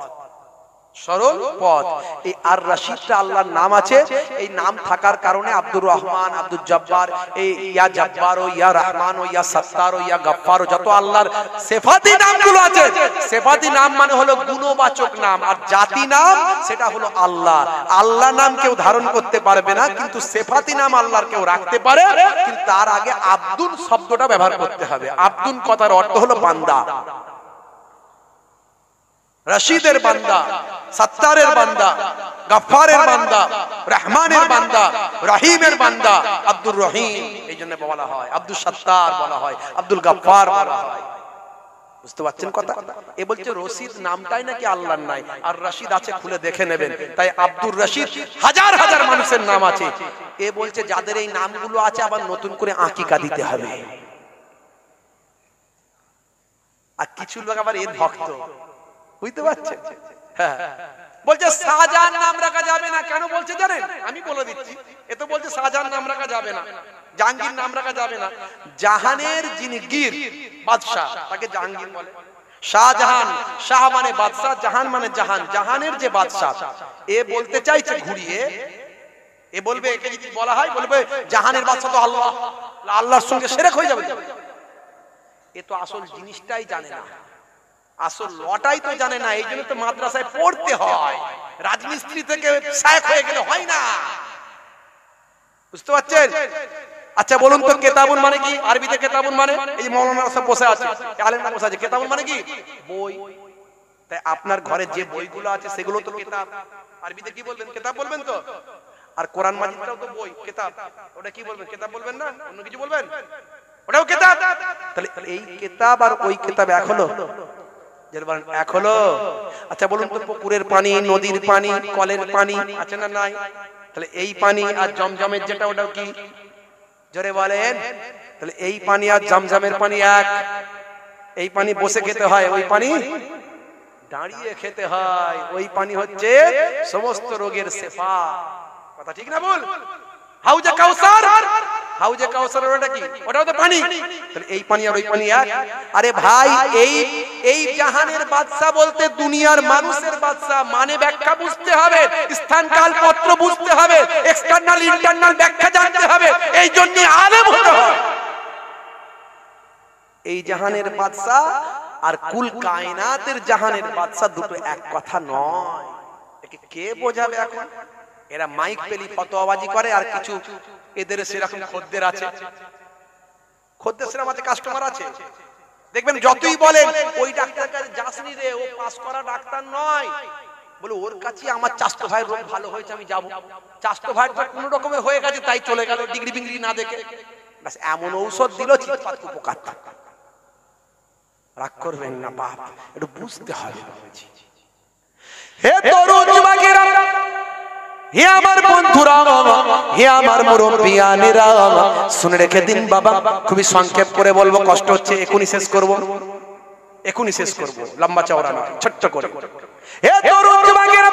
সরল পথ। এই আর রশিদটা আল্লাহর নাম আছে, এই নাম থাকার কারণে আব্দুর রহমান, আব্দুল জব্বার, এই ইয়া জব্বার ও ইয়া রহমান ও ইয়া সত্তার ও ইয়া গফফার ও যত আল্লাহর সিফাতি নামগুলো আছে, সিফাতি নাম মানে হলো গুণবাচক নাম, আর জাতি নাম সেটা হলো আল্লাহ। আল্লাহ নাম কেউ ধারণ করতে পারবে না, কিন্তু সিফাতি নাম আল্লাহর কেউ রাখতে পারে, কিন্তু তার আগে আব্দুল শব্দটা ব্যবহার করতে হবে। আব্দুল কথার অর্থ হলো বান্দা, রশিদের বান্দা, সত্তারের বান্দা, গফফারের বান্দা, রহমানের বান্দা, রহিমের বান্দা, আব্দুর রহিম এই জন্য বলা হয়, আব্দুল সত্তার বলা হয়, আব্দুল গফফার বলা হয়। বুঝতে পারছেন কথা? এ বলছে রশিদ নামটাই নাকি আল্লাহর নাই, আর রশিদ আছে, খুলে দেখে নেবেন। তাই আব্দুর রশিদ হাজার হাজার মানুষের নাম আছে। এ বলছে যাদের এই নামগুলো আছে আবার নতুন করে আকিকা দিতে হবে। আর কিছু লোক আবার এর ভক্ত, বুঝতে পারছেন? হ্যাঁ, বলছে শাহজাহান নাম রাখা যাবে না। কেন বলছে জানেন? আমি বলে দিচ্ছি। এ তো বলছে শাহজাহান নাম রাখা যাবে না, জাহাঙ্গীর নাম রাখা যাবে না। জাহানের যিনি গীর বাদশাহ তাকে জাহাঙ্গীর বলে। শাহজাহান, শাহ মানে বাদশাহ, জাহান মানে জাহান, জাহানের যে বাদশাহ। এ বলতে চাইছে ঘুরিয়ে, এ বলবে, একে যদি বলা হয় বলবে জাহানের বাদশাহ তো আল্লাহ, আল্লাহর সঙ্গে শিরক হয়ে যাবে। এ তো আসল জিনিসটাই জানে না, আসল লটাই তো জানে না। এই জন্য তো মাদ্রাসায় পড়তে হয়, রাজমিস্ত্রি থেকে শায়েখ হয়ে গেলে হয় না। বুঝতে পারছেন? আচ্ছা বলুন তো কিতাবুন মানে কি? আরবিতে কিতাবুন মানে এই মাওলানা সব বসে আছে, আলেমরা বসে আছে। কিতাবুন মানে কি? বই। তাই আপনার ঘরে যে বইগুলো আছে সেগুলো তো কিতাব। আরবিতে কি বলবেন? কিতাব বলবেন তো। আর কোরআন মাজিদটাও তো বই, কিতাব। ওটা কি বলবেন? কিতাব বলবেন না, অন্য কিছু বলবেন? ওটাও কিতাব। তাহলে এই কিতাব আর ওই কিতাব এক হলো? যেটা বলেন এক হলো। আচ্ছা বলুন তো পুকুরের পানি, নদীর পানি, কলের পানি আছে না নাই? তাহলে এই পানি আর জমজমের যেটা ওটাও কি? জোরে বলেন। তাহলে এই পানি আর জমজমের পানি এক। এই পানি বসে খেতে হয়, ওই পানি দাঁড়িয়ে খেতে হয়। ওই পানি হচ্ছে সমস্ত রোগের শেফা। কথা ঠিক না বল? হাউজে কাউসার, হাউজে কাউসার ওটা কি? ওটাও তো পানি। তাহলে এই পানি আর ওই পানি এক। আরে ভাই এই জাহানের বাদশা বলতে দুনিয়ার মানুষের বাদশা, মানে ব্যাখ্যা বুঝতে হবে, স্থান কাল পত্র বুঝতে হবে, এক্সটার্নাল ইন্টারনাল ব্যাখ্যা জানতে হবে। এই জন্য আলেম হতে হয়। এই জাহানের বাদশা আর কুল কায়নাতের জাহানের বাদশা দুটো এক কথা নয়। একে কে বোঝাবে এখন? এরা মাইক পেলি ফতোয়াবাজি করে, আর কিছু এদের সেরকম খদ্দের আছে, খদ্দের সেরকম আছে, কাস্টমার আছে। দেখবেন যতই বলেন ওই ডাক্তার কাছে যাসনি রে, ও পাস করা ডাক্তার নয়, বলে ওর কাছে আমার চাস্তো ভাইয়ের রোগ ভালো হয়েছে আমি যাব। চাস্তো ভাইয়ের তো কোনো রকমে হয়ে গেছে তাই চলে গেল, ডিগ্রি বিগ্রি না দেখে। ব্যাস এমন ঔষধ দিল চিৎপাত উপকার। রাগ করবেন না বাপ, একটু বুঝতে হবে। হে তরুণ যুবকেরা, হে আমার বন্ধুরা, হে আমার মুরব্বিয়ানেরা, শুনে রেখে দিন বাবা। খুবই সংক্ষেপ করে বলবো, কষ্ট হচ্ছে, এখনই শেষ করব, এখনই শেষ করব, লম্বা চওড়া নয়, ছোট্ট করে। হে তরুণ যুবকেরা,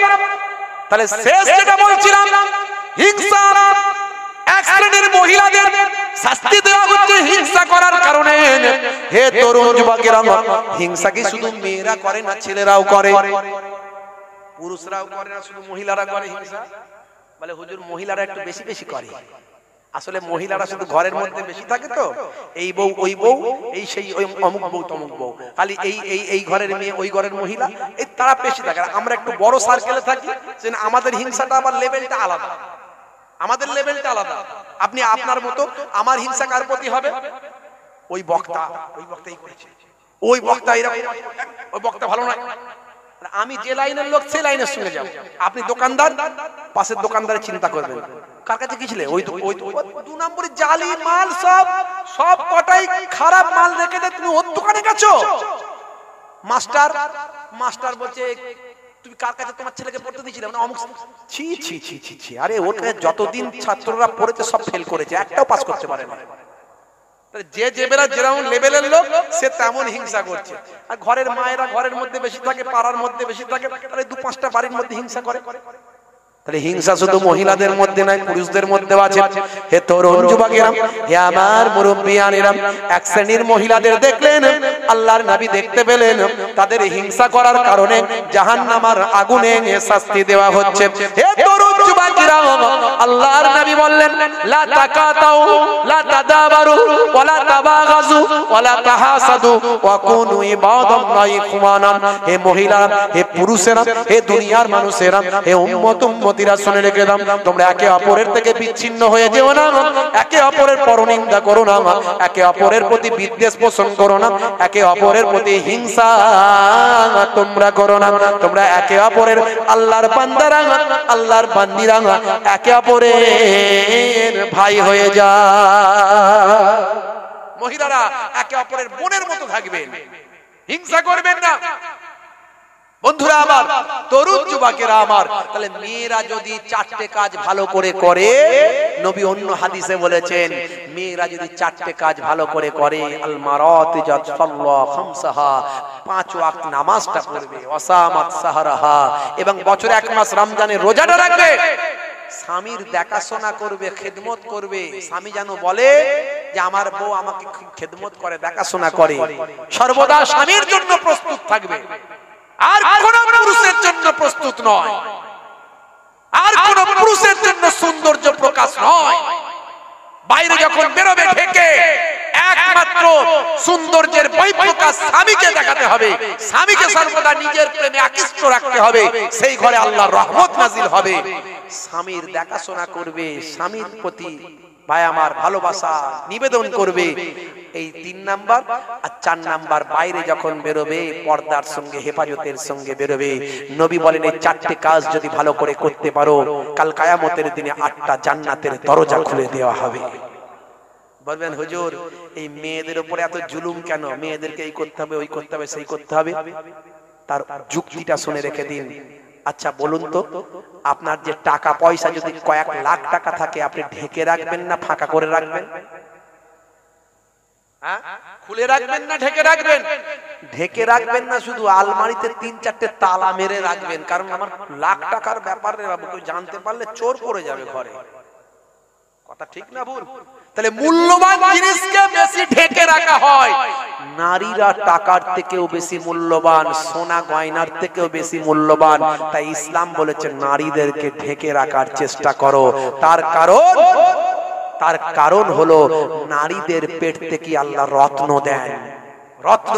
তাহলে শেষ যেটা বলছিলাম, হিংসা। এক শ্রেণীর মহিলাদের শাস্তি দেওয়া হচ্ছে হিংসা করার কারণে। হে তরুণ যুবকেরা, হিংসা কি শুধু মেয়েরা করে না, ছেলেরাও করে, পুরুষরাও করে না, শুধু মহিলারা করে হিংসা? বলে হুজুর মহিলারা একটু বেশি বেশি করে। আসলে মহিলারা শুধু ঘরের মধ্যে বেশি থাকে তো, এই বউ ওই বউ, এই সেই অমুক বউ তমুক বউ, খালি এই ঘরের মেয়ে ওই ঘরের মহিলা, এই তারা বেশি থাকে। আমরা একটু বড় সার্কেলে থাকি, আমাদের হিংসাটা আবার লেভেলটা আলাদা, আমাদের লেভেলটা আলাদা। আপনি আপনার মতো, আমার হিংসা কার প্রতি হবে? ওই বক্তা, ওই বক্তাই করেছে, ওই বক্তা এরকম, ওই বক্তা ভালো নয়। আমি যে লাইনের লোক সেই লাইনের সঙ্গে যাব। আপনি দোকানদার, পাশের দোকানদারের চিন্তা করবেন, কার কাছে গিয়েছিলে? ওই দু নম্বরের জালি মাল, সব কটাই খারাপ মাল রেখে দেয়, তুমি ওর দোকানে গেছো। মাস্টার বলছে তুমি কার কাছে তোমার ছেলেকে পড়তে দিয়েছিলে? অমুক। ছি ছি ছি ছি ছি, আরে ওর কাছে যতদিন ছাত্ররা পড়েছে সব ফেল করেছে, একটাও পাস করতে পারে না। যে যেরকম লেভেলের লোক সে তেমন হিংসা করছে। আর ঘরের মায়েরা ঘরের মধ্যে বেশি থাকে, পাড়ার মধ্যে বেশি থাকে, তাহলে 2-5টা বাড়ির মধ্যে হিংসা করে। তাহলে হিংসা শুধু মহিলাদের মধ্যে নয়, পুরুষদের মধ্যেও আছে। হে তরুণ যুবকেরা, হে আমার মুরব্বিয়ানেরা, এক শ্রেণীর মহিলাদের দেখলেন, আল্লাহর নবী দেখতে পেলেন, তাদের হিংসা করার কারণে জাহান্নামের আগুনে শাস্তি দেওয়া হচ্ছে। হে তরুণ যুবকেরা, আল্লাহর নবী বললেন, লা তাকাতাউ লা তাদাবারু ওয়ালা তাবাগাজু ওয়ালা তাহাসাদু ওয়া কুনু ইবাদাল্লাহি ইখওয়ানা। হে মহিলা, হে পুরুষেরা, হে দুনিয়ার মানুষেরা, হে উম্মত শুনে রেখে দাও, তোমরা একে অপরের থেকে বিচ্ছিন্ন হয়ে যেও না, একে অপরের পরনিন্দা করো না, একে অপরের প্রতি বিদ্বেষ পোষণ করো না, একে অপরের প্রতি হিংসা তোমরা করো না। তোমরা একে অপরের আল্লাহর বান্দারা, আল্লাহর বান্দিরা, একে অপরের ভাই হয়ে যা। মহিলারা একে অপরের বোনের মতো থাকবেন, হিংসা করবেন না। বন্ধুরা আমার, তরুণ যুবকেরা আমার, তাহলে মেয়েরা যদি 4টে কাজ ভালো করে করে, নবী অন্য হাদিসে বলেছেন, মেয়েরা যদি 4টে কাজ ভালো করে করে, আল মারাতি জাতসাল্লাহ খামসাহা, 5 ওয়াক্ত নামাজটা পড়বে, ওয়াসামাত সাহরাহা, এবং বছরে 1 মাস রমজানের রোজাটা রাখবে, স্বামীর দেখাশোনা করবে, খেদমত করবে। স্বামী যেন বলে যে আমার বউ আমাকে খেদমত করে, দেখাশোনা করে, সর্বদা স্বামীর জন্য প্রস্তুত থাকবে, আর কোন পুরুষের জন্য প্রস্তুত নয়, আর কোন পুরুষের জন্য সৌন্দর্য প্রকাশ নয়। বাইরে যখন বেরোবে ঢেকে, সৌন্দর্যের বহিঃপ্রকাশ স্বামীকে দেখাতে হবে, স্বামীকে সর্বদা নিজের প্রেমে আকৃষ্ট রাখতে হবে, সেই ঘরে আল্লাহর রহমত নাজিল হবে। স্বামীর দেখাশোনা করবে, স্বামীর প্রতি ভাই আমার ভালোবাসা নিবেদন করবে, এই 3 নাম্বার। আর 4 নাম্বার, বাইরে যখন বেরোবে পর্দার সঙ্গে হেফাজতের সঙ্গে বেরোবে। নবী বলেন এই 4টে কাজ যদি ভালো করে করতে পারো, কাল কিয়ামতের দিনে 8টা জান্নাতের দরজা খুলে দেওয়া হবে। বলবেন হুজুর এই মেয়েদের উপরে এত জুলুম কেন, মেয়েদেরকে এই করতে হবে, ওই করতে হবে, সেই করতে হবে? তার যুক্তিটা শুনে রেখে দিন। আচ্ছা বলুন তো, আপনার যে টাকা পয়সা যদি কয়েক লাখ টাকা থাকে, আপনি ঢেকে রাখবেন না ফাঁকা করে রাখবেন? খুলে রাখবেন না ঢেকে রাখবেন? ঢেকে রাখবেন না, শুধু আলমারিতে 3-4টে তালা মেরে রাখবেন, কারণ আমার লাখ টাকার ব্যাপার রে বাবু, কেউ জানতে পারলে চোর পড়ে যাবে ঘরে। কথা ঠিক না ভুল? তাহলে মূল্যবান জিনিসকে বেশি ঢেকে রাখা হয়। নারীরা টাকার থেকেও বেশি মূল্যবান, সোনা গয়নার থেকেও বেশি মূল্যবান। তাই ইসলাম বলেছে নারীদেরকে ঢেকে রাখার চেষ্টা করো। তার কারণ হলো নারীদের পেট থেকে আল্লাহ রত্ন দেন। রত্ন,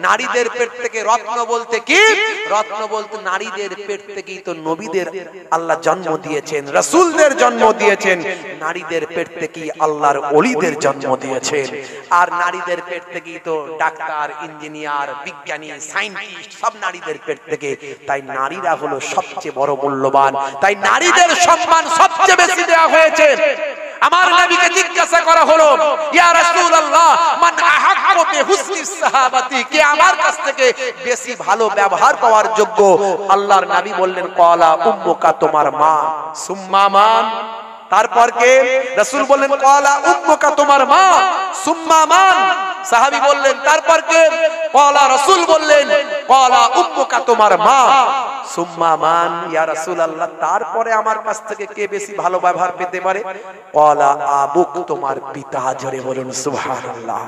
নারীদের পেট থেকে রত্ন বলতে কি? রত্ন বলতে নারীদের পেট থেকেই তো নবীদের আল্লাহ জন্ম দিয়েছেন, রাসূলদের জন্ম দিয়েছেন। নারীদের পেট থেকেই আল্লাহর ওলিদের জন্ম দিয়েছেন। আর নারীদের পেট থেকেই তো ডাক্তার, ইঞ্জিনিয়ার, বিজ্ঞানী, সায়েন্টিস্ট সব নারীদের পেট থেকে। তাই নারীরা হলো সবচেয়ে বড় মূল্যবান। তাই নারীদের সম্মান সবচেয়ে বেশি দেওয়া হয়েছে। আমার নবীকে জিজ্ঞাসা করা হলো, ইয়া রাসূলুল্লাহ মান আহাক্কু বিহুসনি সাহাবাতি, কে আমার কাছ থেকে বেশি ভালো ব্যবহার পাওয়ার যোগ্য? আল্লাহর নবী বললেন ক্বালা উম্মুকা, তোমার মা। সুম্মা মান, তারপর কে? রাসূল বললেন ক্বালা উম্মুকা, তোমার মা। সুম্মা মান, সাহাবী বললেন তারপর কে? ক্বালা, রাসূল বললেন ক্বালা উম্মুকা, তোমার মা। সুম্মা মান, ইয়া রাসূলুল্লাহ তারপরে আমার কাছ থেকে কে বেশি ভালো ব্যবহার পেতে পারে? ক্বালা আবুক, তোমার পিতা। জোরে বলুন সুবহানাল্লাহ।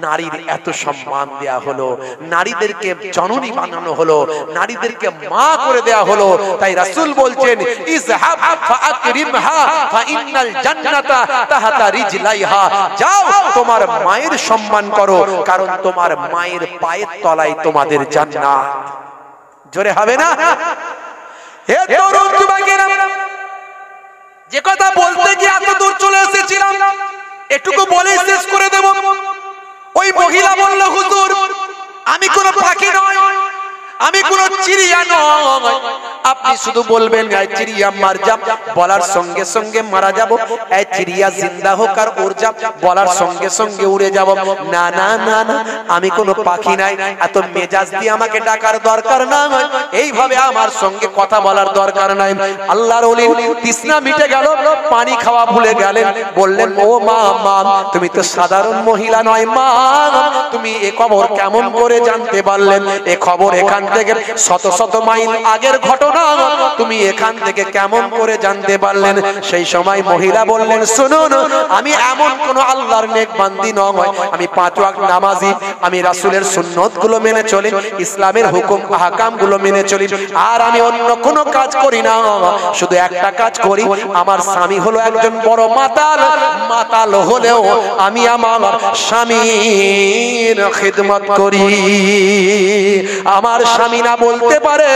নারীর এত সম্মান দেয়া হলো, নারীদেরকে জননী বানানো হলো, নারীদেরকে মা করে দেয়া হলো। তাই রাসূল বলছেন ইযহাব ফাআকরিমহা ফাইন্নাল জান্নাতা তাহতা রিজলাইহা, যাও তোমার মায়ের সম্মান করো, কারণ তোমার মায়ের পায়ের তলায় তোমাদের জান্নাত। জোরে হবে না? হে তরুণ যুবকেরা, যে কথা বলতে গিয়ে এত দূর চলে এসেছিলাম, এটুকু বলে শেষ করে দেব। ওই মহিলা বলল, হুজুর আমি কোনো পাখি নয়, আমি কোন চিড়িয়া নয়, আপনি শুধু বলবেন এই চিড়িয়া মার যা, বলার সঙ্গে সঙ্গে মারা যাব। এই চিড়িয়া জিন্দা হোক আর উড় যা, বলার সঙ্গে সঙ্গে উড়ে যাব। না না না না, আমি কোন পাখি নাই, এত মেজাজ দিয়ে আমাকে ডাকার দরকার নাই, এইভাবে আমার সঙ্গে কথা বলার দরকার নাই। আল্লাহর ওলি তৃষ্ণা মিটে গেল, পানি খাওয়া ভুলে গেলেন, বললেন ও মা, মা তুমি তো সাধারণ মহিলা নয়, মা তুমি এ খবর কেমন করে জানতে পারলেন? এ খবর এখান থেকে শত শত মাইল আগের ঘটনা, তুমি এখান থেকে কেমন করে জানতে পারলেন? সেই সময় মহিলা বললেন, শুনুন আমি এমন কোন আল্লাহর নেক বান্দি নয়, আমি 5 ওয়াক্ত নামাজি, আমি রাসূলের সুন্নত গুলো মেনে চলি, ইসলামের হুকুম আহকাম গুলো মেনে চলি, আর আমি অন্য কোন কাজ করি না। শুধু একটা কাজ করি, আমার স্বামী হলো একজন বড় মাতাল, মাতাল হলেও আমি আমার স্বামীর খিদমত করি। আমার স্বামী না বলতে পারে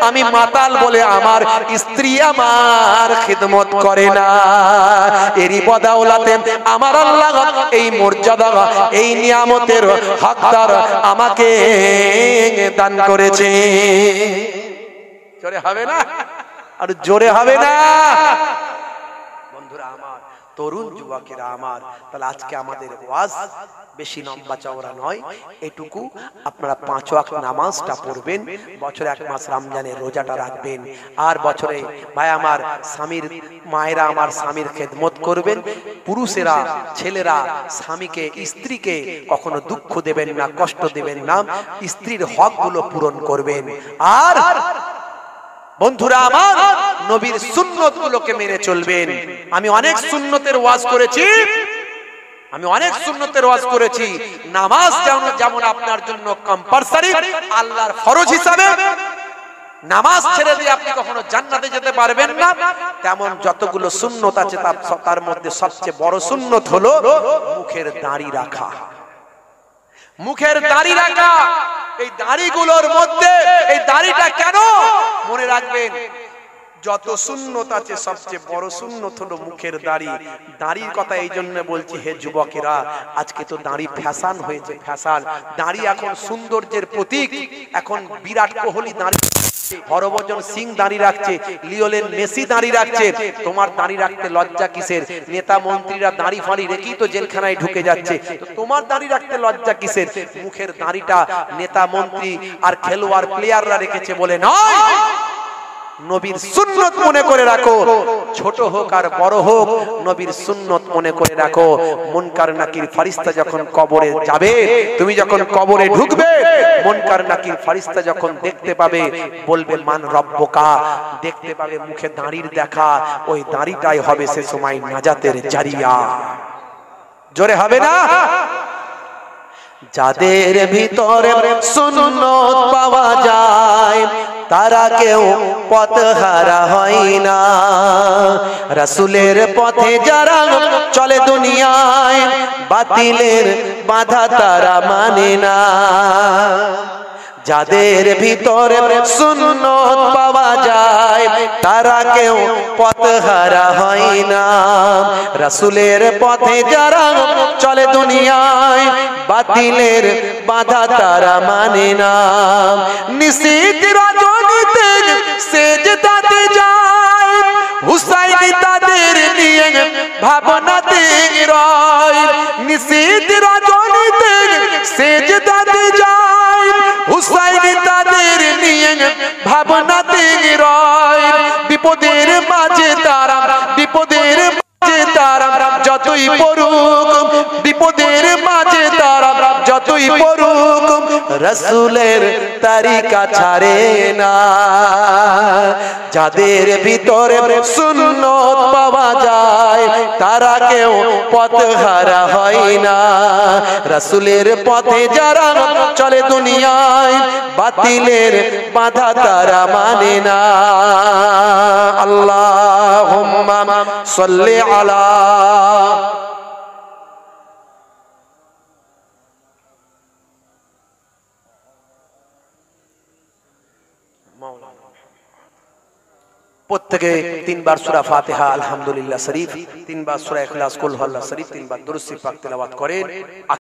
আমি মাতাল বলে আমার স্ত্রী আমার খিদমত করে না। এরই বদৌলতে আমার আল্লাহ এই মর্যাদা, এই নিয়ামতের হকদার আমাকে দান করেছে। জোরে হবে না? আর জোরে হবে না? বন্ধুরা আমার, তরুণ যুবকেরা আমার, তাহলে আজকে আমাদের ওয়াজ বেশি লম্বা চওড়া নয়, এটুকু আপনারা 5 ওয়াক্ত নামাজটা পড়বেন, বছরে 1 মাস রমজানের রোজাটা রাখবেন, আর বছরে ভাই আমার স্বামীর মায়েরা আমার স্বামীর খেদমত করবেন। পুরুষেরা, ছেলেরা স্বামীকে, স্ত্রীকে কখনো দুঃখ দেবেন না, কষ্ট দেবেন না, স্ত্রীর হকগুলো পূরণ করবেন। আর বন্ধুরা আমার, নবীর সুন্নতগুলোকে মেনে চলবেন। আমি অনেক সুন্নতের ওয়াজ করেছি, নামাজ যেমন আপনার জন্য কম্পালসারি, আল্লাহর ফরজ হিসাবে, নামাজ ছেড়ে দিয়ে আপনি কখনো জান্নাতে যেতে পারবেন না। তেমন যতগুলো সুন্নত আছে তার মধ্যে সবচেয়ে বড় সুন্নত হলো মুখের দাড়ি রাখা। মুখের দাড়ি রাখা, এই দাড়িগুলোর মধ্যে এই দাড়িটা কেন মনে রাখবেন, যত সুন্নত আছে সবচেয়ে বড় সুন্নত হলো মুখের দাড়ি। দাড়ির কথা এই জন্য বলছি হে যুবকেরা, আজকে তো দাড়ি ফ্যাশন হয়েছে, ফ্যাশন। দাড়ি এখন সৌন্দর্যের প্রতীক। এখন বিরাট কোহলি দাড়ি, হরভজন সিং দাড়ি রাখছে, লিওনেল মেসি দাড়ি রাখছে। তোমার দাড়ি রাখতে লজ্জা কিসের? নেতা মন্ত্রীরা দাড়ি ফাড়ি রেখেই তো জেলখানায় ঢুকে যাচ্ছে, তো তোমার দাড়ি রাখতে লজ্জা কিসের? মুখের দাড়িটা নেতা মন্ত্রী আর খেলোয়াড় প্লেয়াররা রেখেছে বলে নয়, নবীর সুন্নত মনে করে রাখো। ছোট হোক আর বড় হোক, নবীর সুন্নত মনে করে রাখো। মুনকার নাকির ফেরেশতা যখন কবরে যাবে, তুমি যখন কবরে ঢুকবে, মুনকার নাকির ফেরেশতা যখন দেখতে পাবে, বলবে মান রব্বুকা, দেখতে পাবে মুখে দাড়ির দেখা, ওই দাড়িটাই হবে সে সময় নাজাতের জারিয়া। জোরে হবে না? যাদের ভিতরে সুন্নত পাওয়া যায় তারা কেউ পথহারা হয় না। রাসূলের পথে যারা চলে দুনিয়ায়, বাতিলের বাধা তারা মানে না। যাদের ভিতরে সুন্নত পাওয়া যায় তারা কেউ পথহারা হয় না। রাসূলের পথে যারা চলে দুনিয়ায়, বাতিলের বাধা তারা মানে না। নিশীথ রজনীতে সেজদাতে যায়, হুসাইন তাদের নিয়ে ভাবনাতে রয়। নিশীথ রজনীতে সেজদাতে যায়, হুসাইন তাদের নিয়ে ভাবনাতে রয়। বিপদের মাঝে তারা, বিপদের মাঝে তারা যতই পড়ুক, বিপদের মাঝে তারা যতই পড়ুক, রাসূলের তরিকা ছাড়ে না। যাদের ভিতরে সুন্নত পাওয়া যায় তারা কেউ পথহারা হয় না। রাসূলের পথে যারা চলে দুনিয়ায়, বাতিলের বাধা তারা মানে না। আল্লাহুম্মা সাল্লি আলা প্রত্যেকে 3 বার সূরা ফাতিহা আলহামদুলিল্লাহ শরীফ, 3 বার সূরা ইখলাস কুল হুয়াল্লাহু শরীফ, 3 বার দুরূদ শরীফ পাক তেলাওয়াত করেন।